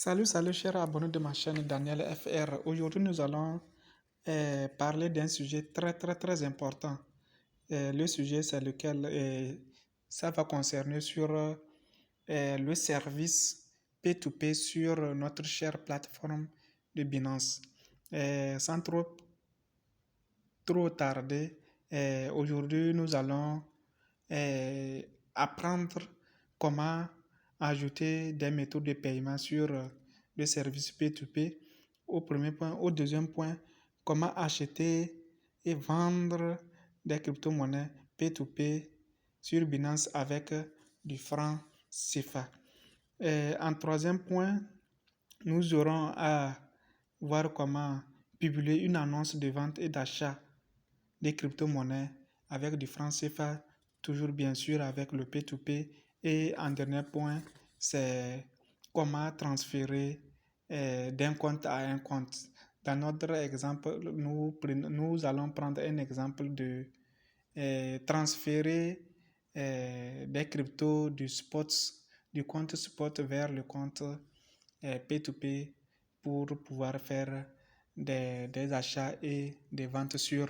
Salut, cher abonné de ma chaîne Daniel FR. Aujourd'hui, nous allons parler d'un sujet très important. Le sujet, c'est lequel ça va concerner sur le service P2P sur notre chère plateforme de Binance. Sans trop tarder, aujourd'hui, nous allons euh, apprendre comment ajouter des méthodes de paiement sur le service P2P au premier point. Au deuxième point, comment acheter et vendre des crypto-monnaies P2P sur Binance avec du franc CFA. En troisième point, nous aurons à voir comment publier une annonce de vente et d'achat des crypto-monnaies avec du franc CFA, toujours bien sûr avec le P2P. Et en dernier point, c'est comment transférer d'un compte à un compte. Dans notre exemple, nous allons prendre un exemple de transférer des cryptos du compte spot vers le compte P2P pour pouvoir faire des achats et des ventes sur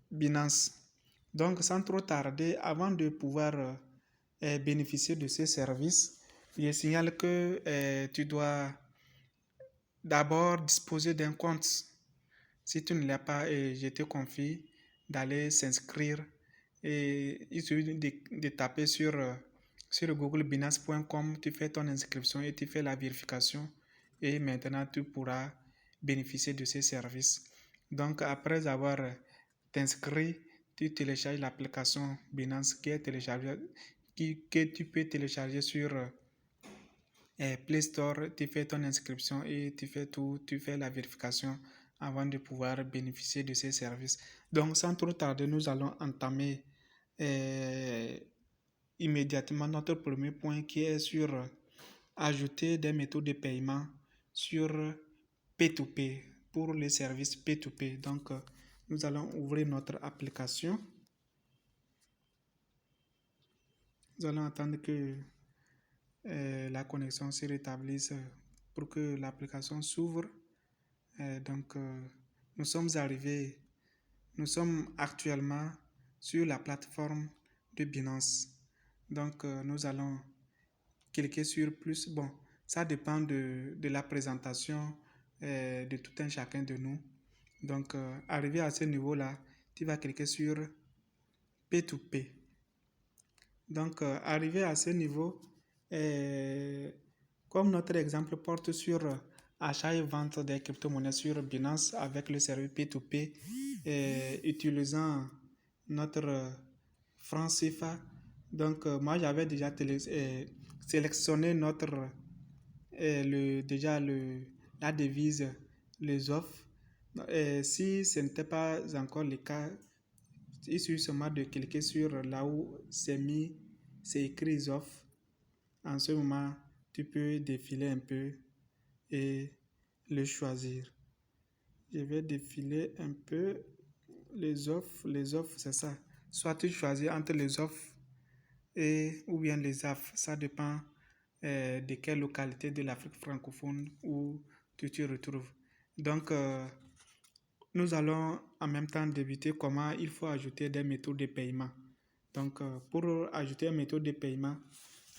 Binance. Donc, sans trop tarder, avant de pouvoir bénéficier de ces services, je signale que tu dois d'abord disposer d'un compte. Si tu ne l'as pas, je te confie d'aller s'inscrire et il suffit de taper sur Google Binance.com, tu fais ton inscription et tu fais la vérification et maintenant tu pourras bénéficier de ces services. Donc après avoir t'inscrit, tu télécharges l'application Binance qui est que tu peux télécharger sur Play Store, tu fais ton inscription et tu fais tout, tu fais la vérification avant de pouvoir bénéficier de ces services. Donc, sans trop tarder, nous allons entamer immédiatement notre premier point qui est sur ajouter des méthodes de paiement sur P2P pour les services P2P. Donc, nous allons ouvrir notre application. Nous allons attendre que la connexion se rétablisse pour que l'application s'ouvre. Donc, nous sommes actuellement sur la plateforme de Binance. Donc, nous allons cliquer sur plus. Bon, ça dépend de la présentation de tout un chacun de nous. Donc, arrivé à ce niveau-là, tu vas cliquer sur P2P. Donc, arrivé à ce niveau, comme notre exemple porte sur achat et vente des crypto-monnaies sur Binance avec le service P2P, utilisant notre franc CFA. Donc, moi, j'avais déjà sélectionné la devise, les offres. Si ce n'était pas encore le cas, il suffit seulement de cliquer sur là où c'est écrit offres. En ce moment, tu peux défiler un peu et le choisir. Je vais défiler un peu les offres, c'est ça. Soit tu choisis entre les offres ou bien les AF. Ça dépend de quelle localité de l'Afrique francophone où tu te retrouves. Donc, nous allons en même temps débuter comment il faut ajouter des méthodes de paiement. Donc, pour ajouter une méthode de paiement,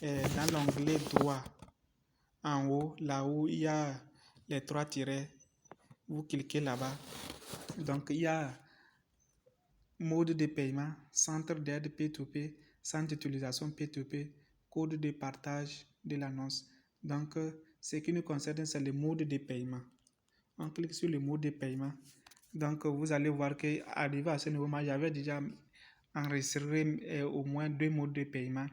dans l'onglet droit, en haut, là où il y a les trois tirets, vous cliquez là-bas. Donc, il y a mode de paiement, centre d'aide P2P, centre d'utilisation P2P, code de partage de l'annonce. Donc, ce qui nous concerne, c'est le mode de paiement. On clique sur le mode de paiement. Donc, vous allez voir qu'arrivé à ce niveau, j'avais déjà enregistré au moins deux modes de paiement.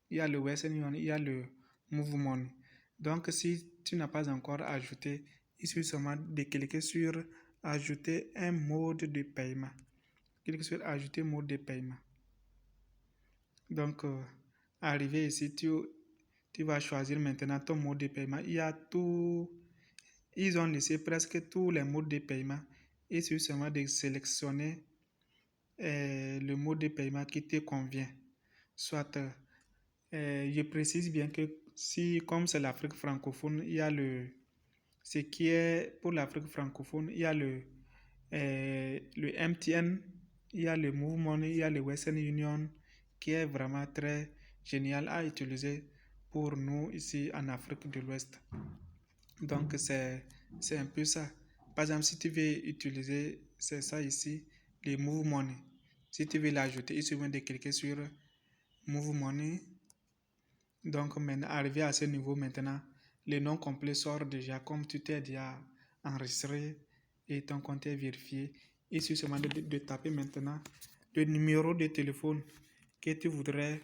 Il y a le Western Union, il y a le Move Money. Donc, si tu n'as pas encore ajouté, il suffit seulement de cliquer sur ajouter un mode de paiement. Clique sur ajouter mode de paiement. Donc, arrivé ici, tu vas choisir maintenant ton mode de paiement. Il y a tout. Ils ont laissé presque tous les modes de paiement. Il suffit seulement de sélectionner le mode de paiement qui te convient. Soit, je précise bien que si comme c'est l'Afrique francophone, il y a ce qui est pour l'Afrique francophone, il y a le MTN, il y a le Move Money, il y a le Western Union, qui est vraiment très génial à utiliser pour nous ici en Afrique de l'Ouest. Donc c'est un peu ça. Par exemple, si tu veux utiliser, c'est ça ici, le Move Money. Si tu veux l'ajouter, il suffit de cliquer sur Move Money. Donc maintenant, arrivé à ce niveau maintenant, le nom complet sort déjà comme tu t'es déjà enregistré et ton compte est vérifié. Il suffit seulement de taper maintenant le numéro de téléphone que tu voudrais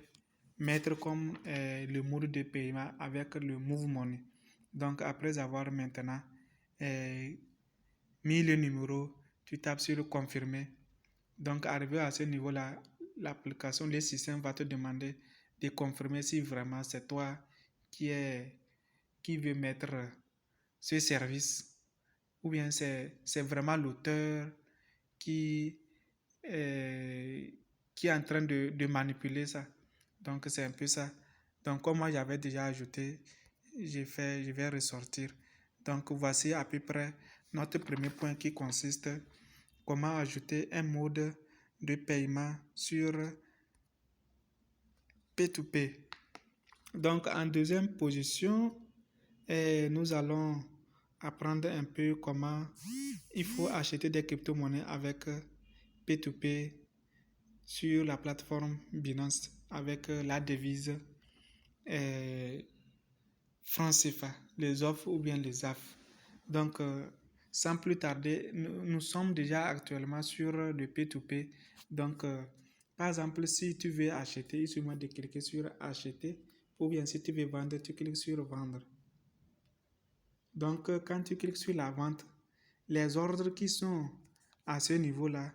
mettre comme le mode de paiement avec le Move Money. Donc après avoir maintenant mis le numéro, tu tapes sur confirmer. Donc arrivé à ce niveau-là, l'application, le système va te demander de confirmer si vraiment c'est toi qui veut mettre ce service ou bien c'est vraiment l'auteur qui, qui est en train de manipuler ça. Donc c'est un peu ça. Donc comme moi j'avais déjà ajouté, je vais ressortir. Donc voici à peu près notre premier point qui consiste comment ajouter un mode de paiement sur P2P. Donc en deuxième position, nous allons apprendre un peu comment il faut acheter des crypto-monnaies avec P2P sur la plateforme Binance avec la devise franc CFA, les offres ou bien les AF. Donc, sans plus tarder, nous sommes déjà actuellement sur le P2P. Donc, par exemple, si tu veux acheter, il suffit de cliquer sur acheter ou bien si tu veux vendre, tu cliques sur vendre. Donc, quand tu cliques sur la vente, les ordres qui sont à ce niveau-là,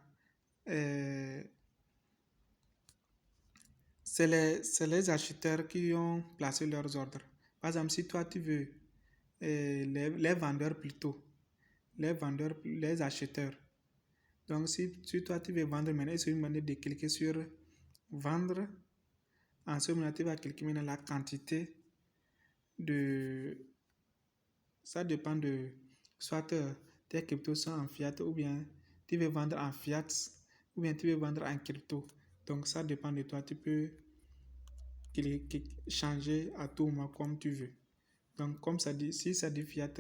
c'est les acheteurs qui ont placé leurs ordres. Par exemple, si toi tu veux, les vendeurs plutôt, les acheteurs. Donc, si toi tu veux vendre maintenant, il suffit de cliquer sur vendre. En ce moment, tu vas cliquer maintenant la quantité de. Ça dépend de soit tes cryptos sont en fiat ou bien tu veux vendre en fiat ou bien tu veux vendre en crypto. Donc, ça dépend de toi. Tu peux changer à tout moment comme tu veux. Donc, comme ça dit, si ça dit fiat,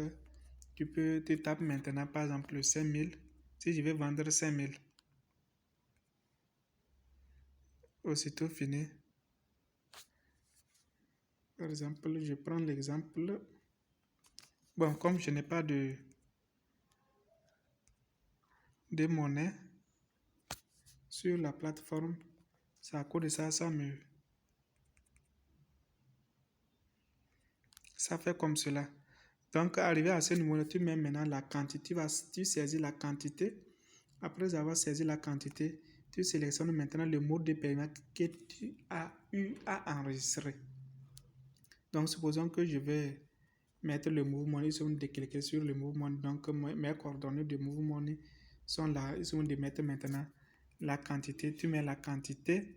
tu peux te taper maintenant par exemple 5000. Si je vais vendre 5000, aussitôt fini. Par exemple, je prends l'exemple. Bon, comme je n'ai pas de monnaie sur la plateforme, c'est à cause de ça, ça fait comme cela. Donc, arrivé à ce niveau, tu mets maintenant la quantité, tu saisis la quantité. Après avoir saisi la quantité, tu sélectionnes maintenant le mode de paiement que tu as eu à enregistrer. Donc, supposons que je vais mettre le Move Money, ils sont de cliquer sur le Move Money. Donc, mes coordonnées de Move Money sont là. Ils sont de mettre maintenant la quantité. Tu mets la quantité.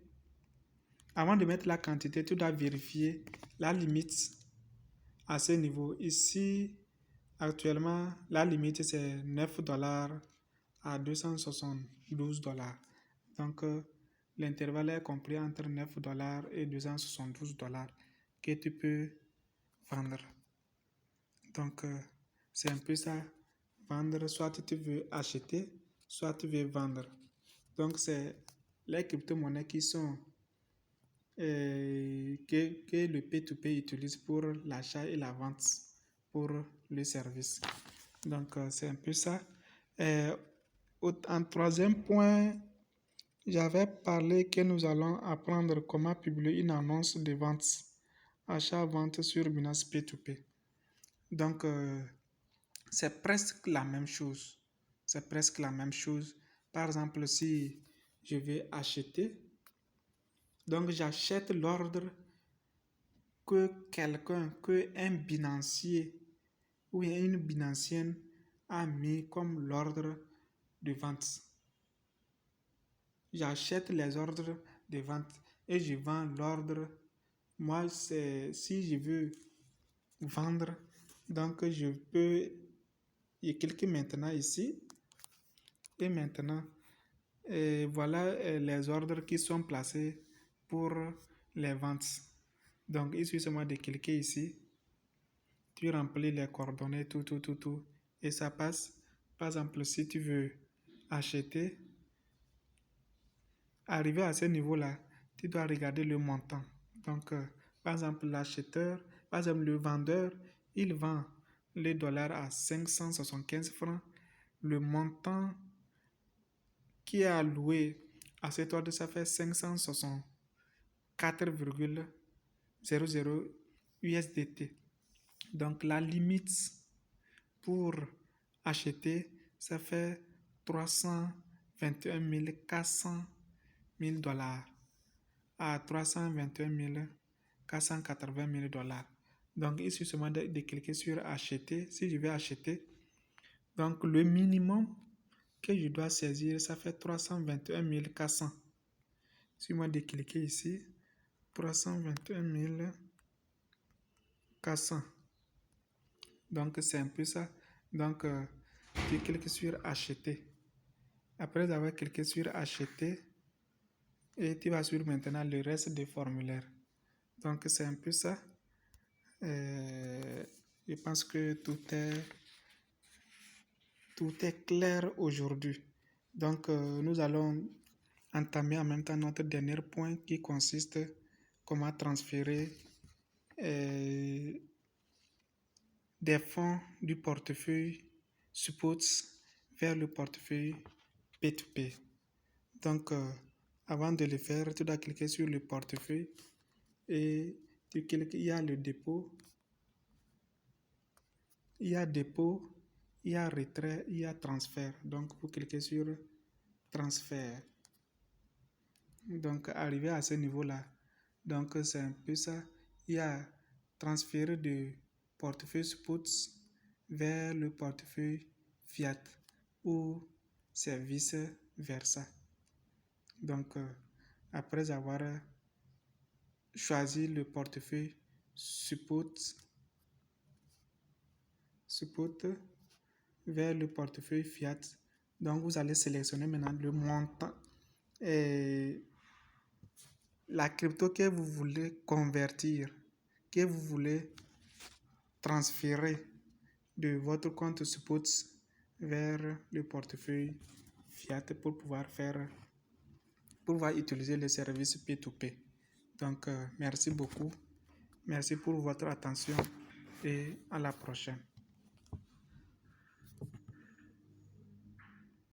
Avant de mettre la quantité, tu dois vérifier la limite à ce niveau. Ici, actuellement, la limite, c'est $9 à $272. Donc, l'intervalle est compris entre $9 et $272 que tu peux vendre. Donc, c'est un peu ça. Vendre, soit tu veux acheter, soit tu veux vendre. Donc, c'est les crypto-monnaies qui sont que le P2P utilise pour l'achat et la vente pour le service. Donc, c'est un peu ça. En troisième point, j'avais parlé que nous allons apprendre comment publier une annonce de vente, achat-vente sur Binance P2P. Donc, c'est presque la même chose. C'est presque la même chose. Par exemple, si je vais acheter, donc j'achète l'ordre que un binancier ou une binancienne a mis comme l'ordre de vente. J'achète les ordres de vente et je vends l'ordre. Moi, si je veux vendre. Donc, je peux y cliquer maintenant ici. Et maintenant, voilà les ordres qui sont placés pour les ventes. Donc, il suffit seulement de cliquer ici. Tu remplis les coordonnées, tout. Et ça passe. Par exemple, si tu veux acheter, arrivé à ce niveau-là, tu dois regarder le montant. Donc, par exemple, le vendeur, il vend les dollars à 575 francs. Le montant qui est alloué à cet ordre, ça fait 564,00 USDT. Donc, la limite pour acheter, ça fait 321 400 000 dollars à 321 480 000 dollars. Donc, il suffit seulement de cliquer sur acheter. Si je vais acheter, donc le minimum que je dois saisir, ça fait 321 400. Si moi de cliquer ici, 321 400. Donc, c'est un peu ça. Donc, tu cliques sur acheter. Après avoir cliqué sur acheter, et tu vas sur maintenant le reste des formulaires. Donc, c'est un peu ça. Je pense que tout est clair aujourd'hui. Donc, nous allons entamer en même temps notre dernier point qui consiste comment transférer des fonds du portefeuille Supports vers le portefeuille P2P. Donc, avant de le faire, tu dois cliquer sur le portefeuille et tu cliques, il y a le dépôt, il y a retrait, il y a transfert. Donc, vous cliquez sur transfert. Donc, arrivé à ce niveau-là, donc c'est un peu ça. Il y a transférer de portefeuille Supports vers le portefeuille Fiat ou c'est vice versa. Donc, après avoir choisi le portefeuille Support vers le portefeuille Fiat, donc vous allez sélectionner maintenant le montant et la crypto que vous voulez convertir, que vous voulez transférer de votre compte Support vers le portefeuille Fiat pour pouvoir utiliser le service P2P. Donc, merci beaucoup. Merci pour votre attention et à la prochaine.